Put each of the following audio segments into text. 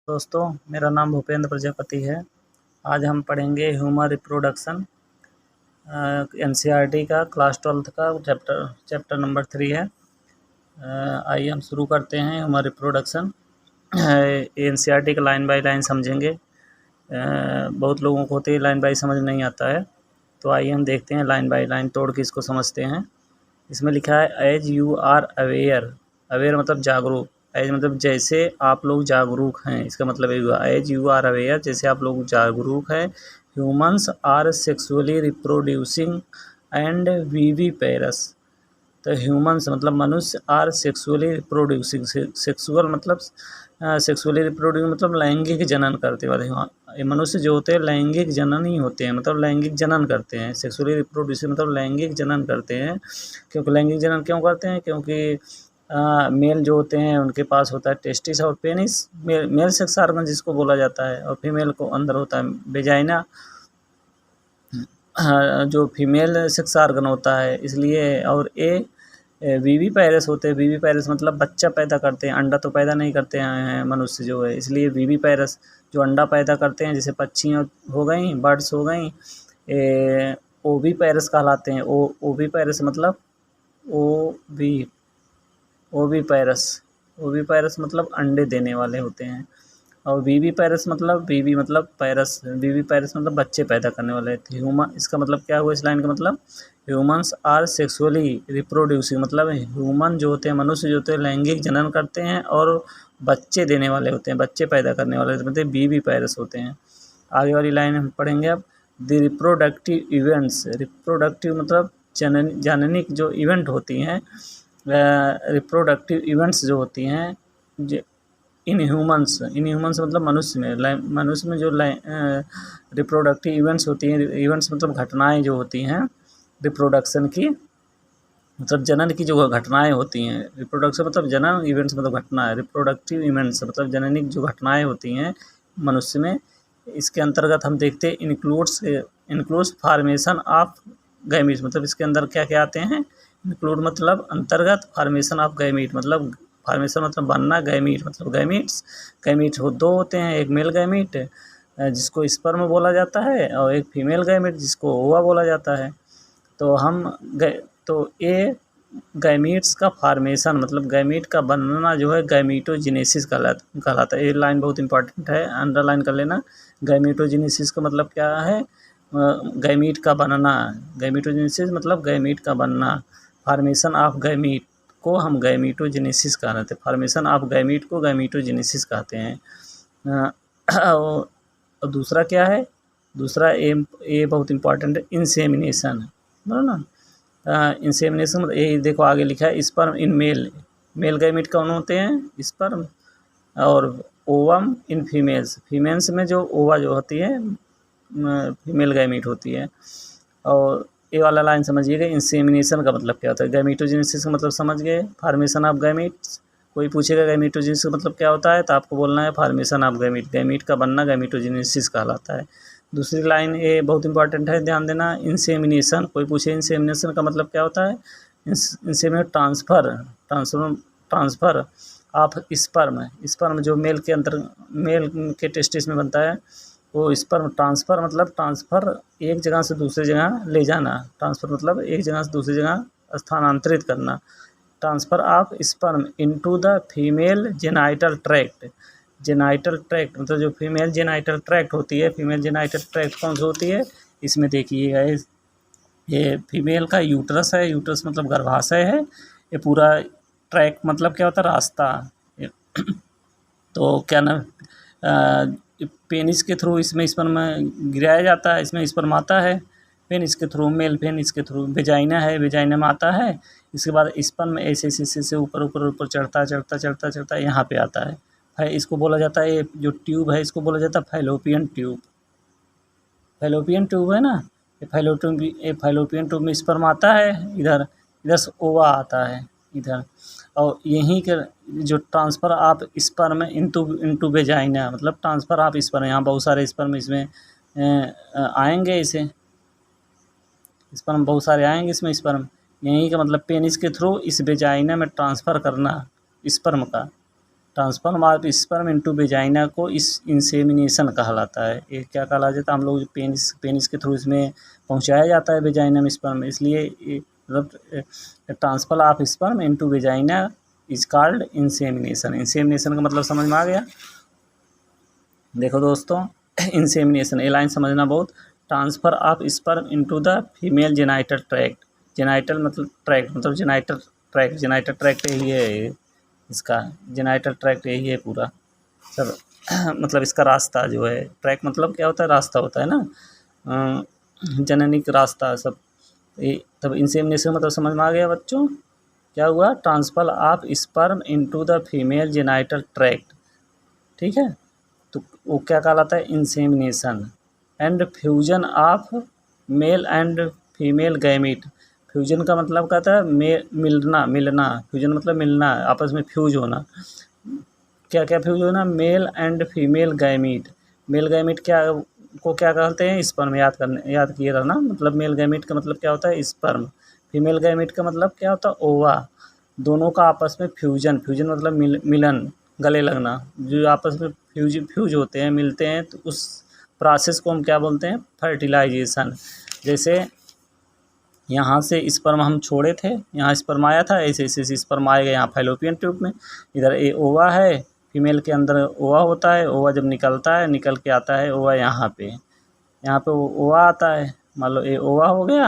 दोस्तों, मेरा नाम भूपेंद्र प्रजापति है। आज हम पढ़ेंगे ह्यूमन रिप्रोडक्शन, एनसीईआरटी का क्लास 12th का चैप्टर नंबर 3 है। आइए हम शुरू करते हैं। ह्यूमन रिप्रोडक्शन एनसीईआरटी का लाइन बाय लाइन समझेंगे। बहुत लोगों को होते लाइन बाय समझ नहीं आता है, तो आइए हम देखते हैं लाइन बाय लाइन तोड़ के इसको समझते हैं। इसमें लिखा है as you are aware. Aware मतलब जागरूक, एज मतलब जैसे आप लोग जागरूक हैं, इसका मतलब ये हुआ एज यू आर अवेयर, जैसे आप लोग जागरूक हैं। Humans are sexually reproducing and viviparous. तो ह्यूमंस मतलब मनुष्य आर सेक्सुअली रिप्रोड्यूसिंग, सेक्सुअल मतलब सेक्सुअली रिप्रोड्यूसिंग मतलब लैंगिक जनन करते वाले। ये मनुष्य जो होते हैं लैंगिक जनन ही होते हैं, मतलब लैंगिक जनन करते हैं। सेक्सुअली रिप्रोड्यूसिंग मतलब लैंगिक जनन करते हैं। क्योंकि लैंगिक जनन क्यों करते हैं? क्योंकि मेल जो होते हैं उनके पास होता है टेस्टिस और पेनिस, मेल सेक्स ऑर्गन जिसको बोला जाता है, और फीमेल को अंदर होता है वेजाइना, जो फीमेल सेक्स ऑर्गन होता है, इसलिए। और वीवी पैरस होते हैं। वीवी पैरस मतलब बच्चा पैदा करते हैं, अंडा तो पैदा नहीं करते हैं मनुष्य जो है, इसलिए वीवी पैरस जो अंडा पैदा करते हैं, जैसे पक्षियाँ हो गई, बर्ड्स हो गई, ओवी पैरस कहलाते हैं। ओवी पैरस मतलब ओवी पैरस मतलब अंडे देने वाले होते हैं। और वीवी पैरस मतलब वीवी पैरस मतलब बच्चे पैदा करने वाले थे। ह्यूमन, इसका मतलब क्या हुआ इस लाइन का मतलब? ह्यूमंस आर सेक्सुअली रिप्रोड्यूसिंग मतलब ह्यूमन जो होते हैं, मनुष्य जो होते हैं लैंगिक जनन करते हैं और बच्चे देने वाले होते हैं, बच्चे पैदा करने वाले मतलब वीवी पैरस होते हैं। आगे वाली लाइन हम पढ़ेंगे अब। द रिप्रोडक्टिव इवेंट्स, रिप्रोडक्टिव मतलब जननिक जो इवेंट होती हैं, रिप्रोडक्टिव इवेंट्स जो होती हैं इन ह्यूमंस मतलब मनुष्य में जो रिप्रोडक्टिव इवेंट्स होती हैं, इवेंट्स मतलब घटनाएं जो होती हैं रिप्रोडक्शन की, मतलब जनन की जो घटनाएं होती हैं। रिप्रोडक्शन मतलब जनन, इवेंट्स मतलब घटना है। रिप्रोडक्टिव इवेंट्स मतलब जननिक जो घटनाएं होती हैं मनुष्य में, इसके अंतर्गत हम देखते हैं इंक्लूड्स फार्मेशन ऑफ गैमीट्स, मतलब इसके अंदर क्या क्या आते हैं? इंक्लूड मतलब अंतर्गत, फार्मेशन ऑफ गैमीट मतलब फार्मेशन मतलब बनना, गैमीट मतलब गैमीट दो होते हैं, एक मेल गैमीट जिसको स्पर्म बोला जाता है, और एक फीमेल गैमीट जिसको ओवा बोला जाता है। तो ये गैमीट्स का फार्मेशन मतलब गैमीट का बनना जो है गैमीटोजेनेसिस कहलाता है। ये लाइन बहुत इंपॉर्टेंट है, अंडरलाइन कर लेना। गैमीटोजेनेसिस का मतलब क्या है? गैमीट का बनना। गैमीटोजेनेसिस मतलब गैमीट का बनना। फार्मेशन ऑफ गैमीट को हम गैमीटोजेनेसिस कहते हैं। फॉर्मेशन ऑफ गैमीट को गैमीटोजेनेसिस कहते हैं। और दूसरा क्या है? दूसरा ये बहुत इंपॉर्टेंट है, इंसेमिनेशन, बोलो ना। इंसेमिनेशन मतलब ये देखो आगे लिखा है, स्पर्म इन मेल गैमीट कौन होते हैं? स्पर्म। और ओवम इन फीमेल्स में जो ओवा जो होती है फीमेल गैमीट होती है। और ये वाला लाइन समझिएगा, इंसेमिनेशन का मतलब क्या होता है। गैमीटोजेनेसिस का मतलब समझ गए, फार्मेशन ऑफ गैमीट्स। कोई पूछेगा गैमीटोजेनेसिस का मतलब क्या होता है, तो आपको बोलना है फार्मेशन ऑफ गैमीट, गैमीट का बनना गैमीटोजेनेसिस कहलाता है। दूसरी लाइन ये बहुत इंपॉर्टेंट है, ध्यान देना। इंसेमिनेशन, कोई पूछे इंसेमिनेशन का मतलब क्या होता है? इंसेमिनेशन ट्रांसफ़र ऑफ स्पर्म जो मेल के टेस्टिस में बनता है, वो स्पर्म ट्रांसफ़र मतलब ट्रांसफ़र एक जगह से दूसरी जगह ले जाना। ट्रांसफ़र मतलब एक जगह से दूसरी जगह स्थानांतरित करना। Transfer of sperm into the female genital tract. Genital tract मतलब जो फीमेल जेनाइटल ट्रैक्ट होती है, फीमेल जेनाइटल ट्रैक्ट कौन सी होती है? इसमें देखिएगा, ये फीमेल का यूट्रस है, यूट्रस मतलब गर्भाशय है। ये पूरा ट्रैक मतलब क्या होता है? रास्ता। तो क्या ना, पेनिस के थ्रू इसमें स्पर्म गिराया जाता है, इसमें स्पर्म आता है पेनिस के थ्रू, मेल पेनिस के थ्रू। वेजाइना है, वेजाइना में आता है। इसके बाद स्पर्म ऐसे ऊपर चढ़ता यहाँ पे आता है। इसको बोला जाता है, ये जो ट्यूब है इसको बोला जाता है फैलोपियन ट्यूब। फैलोपियन ट्यूब है ना, ये फैलोपियन ट्यूब में स्पर्म आता है, इधर से ओवा आता है इधर। और यहीं के जो transfer of sperm into vagina मतलब ट्रांसफ़र ऑफ स्पर्म, यहाँ बहुत सारे स्पर्म इसमें आएंगे, इसे स्पर्म बहुत सारे आएंगे इसमें। स्पर्म यहीं का मतलब पेनिस के थ्रू इस वेजाइना में ट्रांसफ़र करना स्पर्म का। Transfer of sperm into vagina को इस इंसेमिनेशन कहलाता है। ये क्या कहला जाता है, हम लोग पेनिस के थ्रू इसमें पहुंचाया जाता है वेजाइना में स्पर्म, इसलिए मतलब transfer of sperm into vagina is called insemination. Insemination का मतलब समझ में आ गया। देखो दोस्तों, इंसेमिनेशन ये लाइन समझना बहुत। Transfer of sperm into the female genital tract. Genital मतलब ट्रैक्ट, मतलब जेनाइटल ट्रैक्ट, जेनाइटल ट्रैक्ट यही है इसका, जेनाइटल ट्रैक्ट यही है पूरा सब मतलब इसका रास्ता जो है, ट्रैक मतलब क्या होता है, रास्ता होता है ना, जननी का रास्ता सब। ये तब इंसेमिनेशन मतलब समझ में आ गया बच्चों। क्या हुआ, transfer of sperm into the female genital tract, ठीक है। तो वो क्या कहलाता है, insemination. And fusion of male and female gamete. Fusion का मतलब कहता है मिलना, फ्यूजन मतलब मिलना, आपस में फ्यूज होना। क्या क्या फ्यूज होना, male and female gamete. Male gamete क्या कहते हैं, स्पर्म। याद किए रहना, मतलब मेल गैमीट का मतलब क्या होता है, स्पर्म। फीमेल गैमीट का मतलब क्या होता है, ओवा। दोनों का आपस में फ्यूजन मतलब मिलन, गले लगना, जो आपस में फ्यूज होते हैं, मिलते हैं, तो उस प्रोसेस को हम क्या बोलते हैं, फर्टिलाइजेशन। जैसे यहाँ से स्पर्म हम छोड़े थे, यहाँ स्पर्म आया था, ऐसे ऐसे स्पर्म आएगा यहाँ फैलोपियन ट्यूब में। इधर ये ओवा है, फीमेल के अंदर ओवा होता है, ओवा जब निकलता है, निकल के आता है ओवा यहाँ पे ओवा आता है। मान लो ये ओवा हो गया,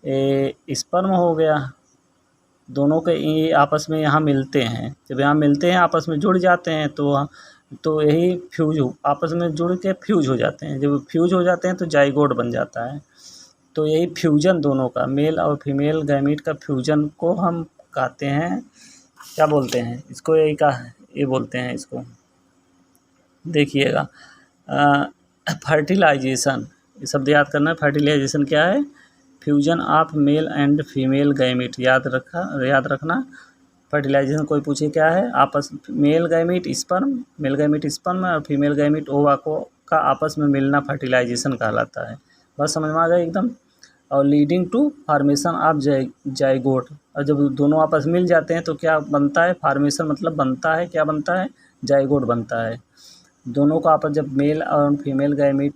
ये स्पर्म हो गया, दोनों के ये आपस में यहाँ मिलते हैं। जब यहाँ मिलते हैं, आपस में जुड़ जाते हैं, तो यही आपस में जुड़ के फ्यूज हो जाते हैं। जब फ्यूज हो जाते हैं तो जाइगोट बन जाता है। तो यही फ्यूजन दोनों का, मेल और फीमेल गैमीट का फ्यूजन को हम कहते हैं, क्या बोलते हैं इसको, ये बोलते हैं इसको, देखिएगा, फर्टिलाइजेशन। ये शब्द याद करना है। फर्टिलाइजेशन क्या है, fusion of male and female gamete. याद रखना। फर्टिलाइजेशन कोई पूछे क्या है, आपस मेल गैमीट स्पर्म और फीमेल गैमीट ओवा का आपस में मिलना फर्टिलाइजेशन कहलाता है। बस समझ में आ गया एकदम। और leading to formation of zygote. और जब दोनों आपस मिल जाते हैं तो क्या बनता है, फार्मेशन मतलब बनता है, क्या बनता है, जाइगोट बनता है। दोनों का आपस, जब मेल और फीमेल गैमीट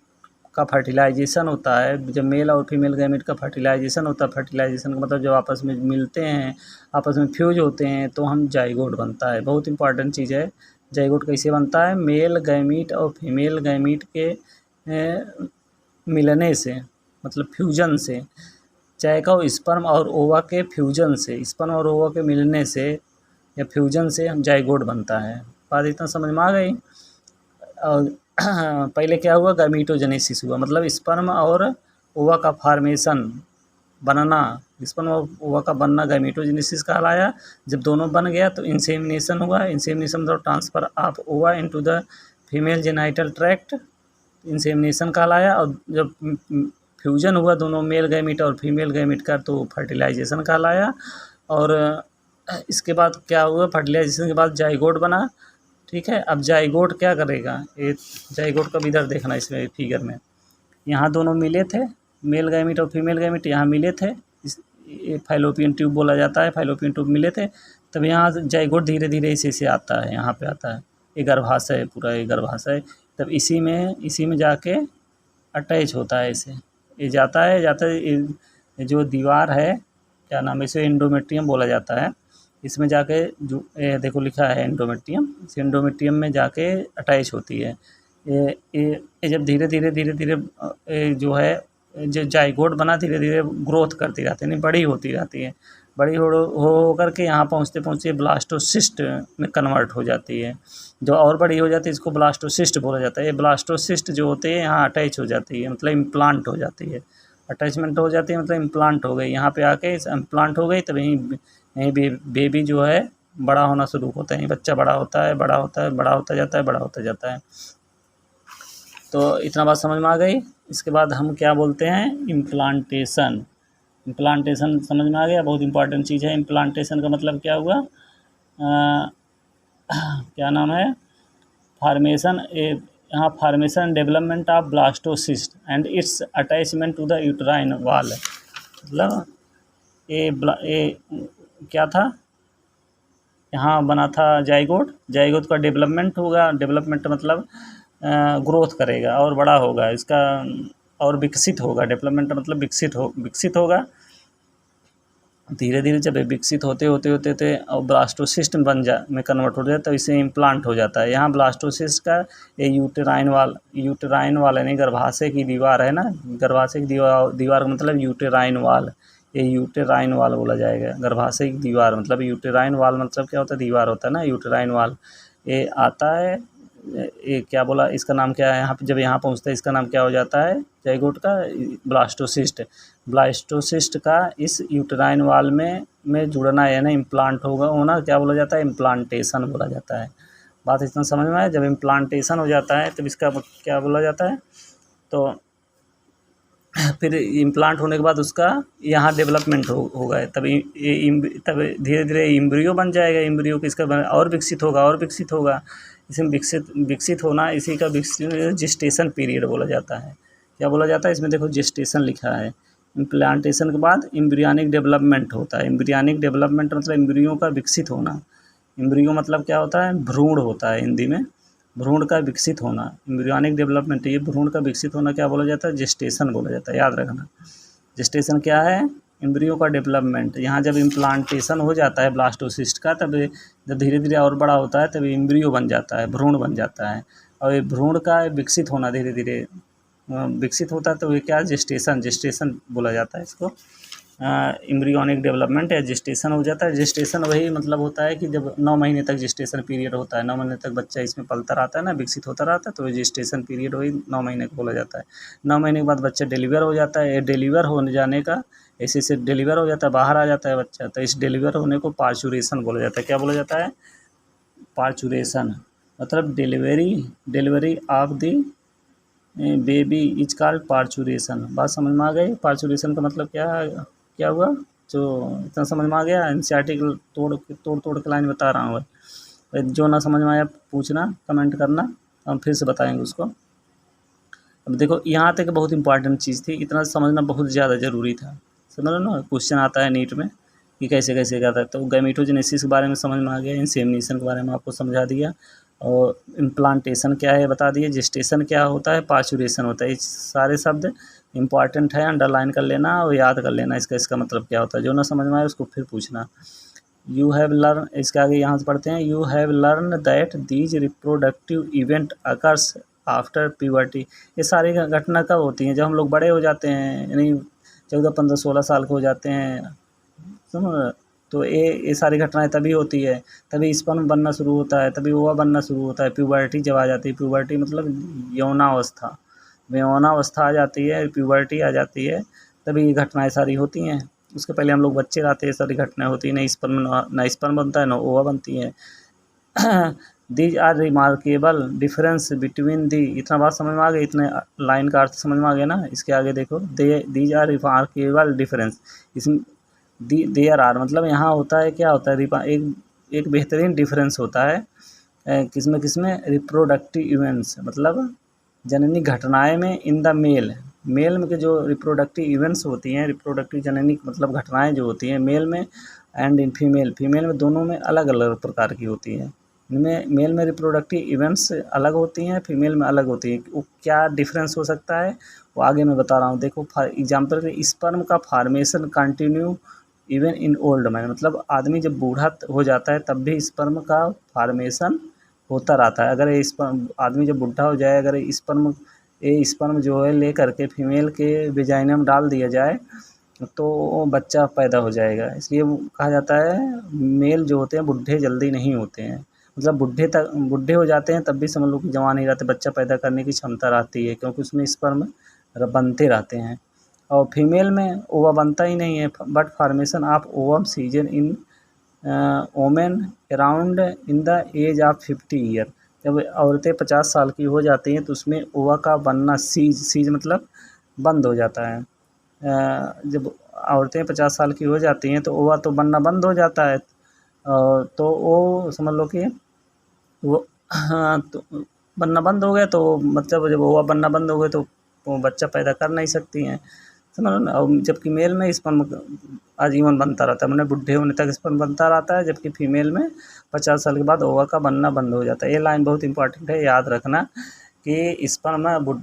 का फर्टिलाइजेशन होता है, जब मेल और फीमेल गैमीट का फर्टिलाइजेशन होता है, फर्टिलाइजेशन का मतलब जब आपस में मिलते हैं, आपस में फ्यूज होते हैं, तो हम जाइगोट बनता है। बहुत इंपॉर्टेंट चीज़ है। जाइगोट कैसे बनता है, मेल गैमीट और फीमेल गैमीट के मिलने से, मतलब फ्यूजन से। चाहे कहो स्पर्म और ओवा के फ्यूजन से, स्पर्म और ओवा के मिलने से या फ्यूजन से हम जाइगोट बनता है। बात इतना समझ में आ गई। और पहले क्या हुआ, गैमीटोजेनेसिस हुआ, मतलब स्पर्म और ओवा का फॉर्मेशन, बनना, स्पर्म और ओवा का बनना गैमीटोजेनेसिस कहलाया। जब दोनों बन गया तो इंसेमिनेशन हुआ। इंसेमिनेशन मतलब ट्रांसफ़र ऑफ ओवा into the female genital tract, insemination कहलाया। और जब फ्यूजन हुआ दोनों मेल गैमीट और फीमेल गैमीट का, तो फर्टिलाइजेशन कहलाया। और इसके बाद क्या हुआ, फर्टिलाइजेशन के बाद जाइगोट बना, ठीक है। अब जाइगोट क्या करेगा, ये जाइगोट का भी इधर देखना, इसमें फिगर में, यहाँ दोनों मिले थे, मेल गैमीट और फीमेल गैमीट यहाँ मिले थे, ये फैलोपियन ट्यूब बोला जाता है, फैलोपियन ट्यूब मिले थे। तब यहाँ जाइगोट धीरे धीरे इसे आता है, यहाँ पे आता है, ये गर्भाशय, पूरा ये गर्भाशय। तब इसी में जाके अटैच होता है, इसे ये जाता है ये जो दीवार है, क्या नाम है, इसे एंडोमेट्रियम बोला जाता है। इसमें जाके जो देखो लिखा है एंडोमेट्रियम, इस एंडोमेट्रियम में जाके अटैच होती है। ये जब धीरे धीरे जो है, जो जाइगोट बना, धीरे धीरे ग्रोथ करती रहती है, नहीं बड़ी होती रहती है। बड़ी हो करके यहाँ पहुँचते ब्लास्टोसिस्ट में कन्वर्ट हो जाती है। जो और बड़ी हो जाती है इसको ब्लास्टोसिस्ट बोला जाता है। ये ब्लास्टोसिस्ट जो होते हैं यहाँ अटैच हो जाती है, मतलब इम्प्लांट हो जाती है। अटैचमेंट हो जाती है मतलब इम्प्लांट हो गई, यहाँ पे आके इम्प्लांट हो गई, तब यहीं बेबी जो है बड़ा होना शुरू होता है। बच्चा बड़ा होता है, बड़ा होता जाता है। तो इतना बात समझ में आ गई। इसके बाद हम क्या बोलते हैं, इम्प्लांटेशन। इम्प्लांटेशन समझ में आ गया, बहुत इंपॉर्टेंट चीज़ है। इम्प्लांटेशन का मतलब क्या हुआ, क्या नाम है, फार्मेशन, यहाँ formation development of blastocyst and its attachment to the uterine wall. मतलब ये क्या था, यहाँ बना था जाइगोट, जाइगोट का डेवलपमेंट होगा, डेवलपमेंट मतलब ग्रोथ करेगा और बड़ा होगा इसका और विकसित होगा। डेवलपमेंट मतलब विकसित होगा। धीरे धीरे जब ये विकसित होते और ब्लास्टोसिस्ट में कन्वर्ट हो जाता है तो इसे इम्प्लांट हो जाता है। यहाँ ब्लास्टोसिस्ट का ये यूटेराइन वाल यानी गर्भाशय की दीवार है ना, गर्भाशय की दीवार का मतलब यूटेराइन वाल, ये यूटेराइन वाल बोला जाएगा। गर्भाशय की दीवार मतलब यूटेराइन वाल मतलब क्या होता है, दीवार होता है ना, यूटेराइन वाल। ये आता है, ये क्या बोला, इसका नाम क्या है, यहाँ पे जब यहाँ पहुँचता है इसका नाम क्या हो जाता है, जाइगोट का, ब्लास्टोसिस्ट। ब्लास्टोसिस्ट का इस यूटेराइन वाल में जुड़ना यानी इम्प्लांट होना क्या बोला जाता है, इम्प्लांटेशन बोला जाता है। बात इतना समझ में आया। जब इम्प्लांटेशन हो जाता है तब इसका क्या बोला जाता है, तो फिर इम्प्लांट होने के बाद उसका यहाँ डेवलपमेंट होगा, तब धीरे धीरे एम्ब्रियो बन जाएगा। एम्ब्रियो किसका और विकसित होगा। इसमें विकसित होना, इसी का जेस्टेशन पीरियड बोला जाता है। क्या बोला जाता है इसमें, देखो जेस्टेशन लिखा है। इम्प्लांटेशन के बाद एम्ब्रियोनिक डेवलपमेंट होता है। एम्ब्रियोनिक डेवलपमेंट मतलब एम्ब्रियो का विकसित होना। एम्ब्रियो मतलब क्या होता है, भ्रूण होता है हिंदी में, भ्रूण का विकसित होना, एम्ब्रियोनिक डेवलपमेंट। ये भ्रूण का विकसित होना क्या बोला जाता है, जेस्टेशन बोला जाता है, याद रखना। जेस्टेशन क्या है, एम्ब्रियो का डेवलपमेंट। यहाँ जब इम्प्लांटेशन हो जाता है ब्लास्टोसिस्ट का, तब जब धीरे धीरे और बड़ा होता है तब एम्ब्रियो बन जाता है, भ्रूण बन जाता है। और ये भ्रूण का विकसित होना धीरे धीरे विकसित होता है तो ये क्या, जेस्टेशन बोला जाता है इसको। एम्ब्रियोनिक डेवलपमेंट या जेस्टेशन हो जाता है। जेस्टेशन वही मतलब होता है कि जब 9 महीने तक जेस्टेशन पीरियड होता है, 9 महीने तक बच्चा इसमें पलता रहता है ना, विकसित होता रहता है, तो जेस्टेशन पीरियड वही 9 महीने का बोला जाता है। 9 महीने के बाद बच्चा डिलीवर हो जाता है। डिलीवर होने जाने का, ऐसे डिलीवर हो जाता है, बाहर आ जाता है बच्चा, तो इस डिलीवर होने को पार्चुरेशन बोला जाता है। क्या बोला जाता है, पार्चुरेशन। मतलब delivery of the baby is called parturition. बात समझ में आ गई। पार्चुरेशन का मतलब क्या हुआ, जो इतना समझ में आ गया। एनसीईआरटी तोड़ के लाइन बता रहा हूँ। जो ना समझ में आया पूछना, कमेंट करना, हम फिर से बताएंगे उसको। अब देखो यहाँ तक बहुत इंपॉर्टेंट चीज़ थी, इतना समझना बहुत ज़्यादा ज़रूरी था। समझ लो ना, क्वेश्चन आता है नीट में कि कैसे कैसे क्या था। तो गैमेटोजेनेसिस के बारे में समझ में आ गया, इंसेमिनेशन के बारे में आपको समझा दिया, और इम्प्लांटेशन क्या है बता दिए, जेस्टेशन क्या होता है, पार्चुरेशन होता है। ये सारे शब्द इंपॉर्टेंट है, अंडरलाइन कर लेना और याद कर लेना इसका मतलब क्या होता है। जो ना समझ में आए उसको फिर पूछना। यू हैव लर्न, इसके आगे यहाँ से पढ़ते हैं, you have learn that these reproductive event occurs after puberty. ये सारी घटना कब होती हैं, जब हम लोग बड़े हो जाते हैं, यानी 14, 15, 16 साल के हो जाते हैं, समझ। तो ये सारी घटनाएं तभी होती है, तभी स्पर्म बनना शुरू होता है, तभी ओवा बनना शुरू होता है। प्यूबर्टी जब आ जाती है, प्यूबर्टी मतलब यौनावस्था, यौनावस्था आ जाती है, प्यूबर्टी आ जाती है, तभी ये घटनाएं सारी होती हैं। उसके पहले हम लोग बच्चे रहते हैं, सारी घटनाएं होती हैं, ना स्पर्म बनता है ना ओवा बनती है। These are remarkable difference between the, इतना बात समझ में आ गई, इतने लाइन का अर्थ समझ में आ गया ना। इसके आगे देखो, दीज आर रिमार्केबल डिफरेंस, इसमें देयर आर मतलब यहाँ होता है, क्या होता है, एक बेहतरीन डिफरेंस होता है किसमें रिप्रोडक्टिव इवेंट्स मतलब जननी घटनाएं में, इन द मेल में के जो रिप्रोडक्टिव इवेंट्स होती हैं, रिप्रोडक्टिव जननी मतलब घटनाएं जो होती हैं मेल में, एंड इन फीमेल में, दोनों में अलग अलग प्रकार की होती हैं। इनमें मेल में रिप्रोडक्टिव इवेंट्स अलग होती हैं, फीमेल में अलग होती हैं। वो क्या डिफरेंस हो सकता है वो आगे मैं बता रहा हूँ। देखो फॉर एग्जाम्पल, स्पर्म का formation continue even in old man, मतलब आदमी जब बूढ़ा हो जाता है तब भी स्पर्म का फार्मेशन होता रहता है। अगर ये स्पर्म, आदमी जब बूढ़ा हो जाए, अगर स्पर्म जो है ले करके फीमेल के वेजाइना में डाल दिया जाए तो बच्चा पैदा हो जाएगा। इसलिए कहा जाता है मेल जो होते हैं बूढ़े जल्दी नहीं होते हैं, मतलब बूढ़े हो जाते हैं तब भी समझ लो कि जवान नहीं रहते, बच्चा पैदा करने की क्षमता रहती है, क्योंकि उसमें स्पर्म बनते रहते हैं। और फीमेल में ओवा बनता ही नहीं है, but formation of ovum ceases in women around in the age of 50 year. जब औरतें 50 साल की हो जाती हैं तो उसमें ओवा का बनना सीज मतलब बंद हो जाता है। जब औरतें 50 साल की हो जाती हैं तो ओवा तो बनना बंद हो जाता है, तो वो समझ लो कि वो हाँ, तो बनना बंद हो गया, तो मतलब जब ओवा बनना बंद हो गए तो वो बच्चा पैदा कर नहीं सकती हैं। समझ लो ना। और जबकि मेल में स्पर्म आजीवन बनता रहता है, मतलब बुढ़े होने तक स्पर्म बनता रहता है, जबकि फीमेल में 50 साल के बाद ओवा का बनना बंद हो जाता है। ये लाइन बहुत इंपॉर्टेंट है, याद रखना कि स्पर्म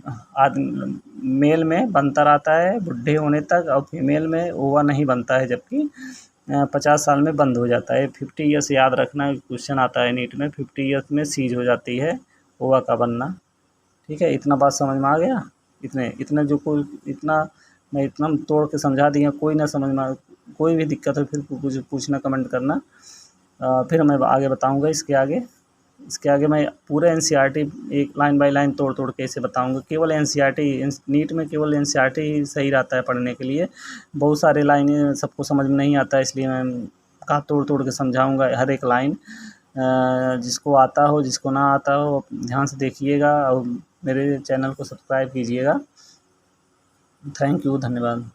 मेल में बनता रहता है बुढ़े होने तक, और फीमेल में ओवा नहीं बनता है, जबकि 50 साल में बंद हो जाता है। 50 ईयर्स याद रखना, क्वेश्चन आता है नीट में, 50 ईयर्स में सीज हो जाती है ओवा का बनना। ठीक है, इतना बात समझ में आ गया? इतने इतने जो कोई इतना मैं इतना तोड़ के समझा दिया, कोई ना समझ में कोई भी दिक्कत हो फिर पूछना, कमेंट करना। फिर मैं आगे बताऊँगा इसके आगे मैं पूरे एनसीईआरटी एक लाइन बाय लाइन तोड़ तोड़ के इसे बताऊँगा। केवल एनसीईआरटी नीट में केवल एनसीईआरटी ही सही रहता है पढ़ने के लिए। बहुत सारे लाइनें सबको समझ में नहीं आता है, इसलिए मैं कहा तोड़ तोड़ के समझाऊँगा हर एक लाइन। जिसको आता हो जिसको ना आता हो ध्यान से देखिएगा, और मेरे चैनल को सब्सक्राइब कीजिएगा। थैंक यू, धन्यवाद।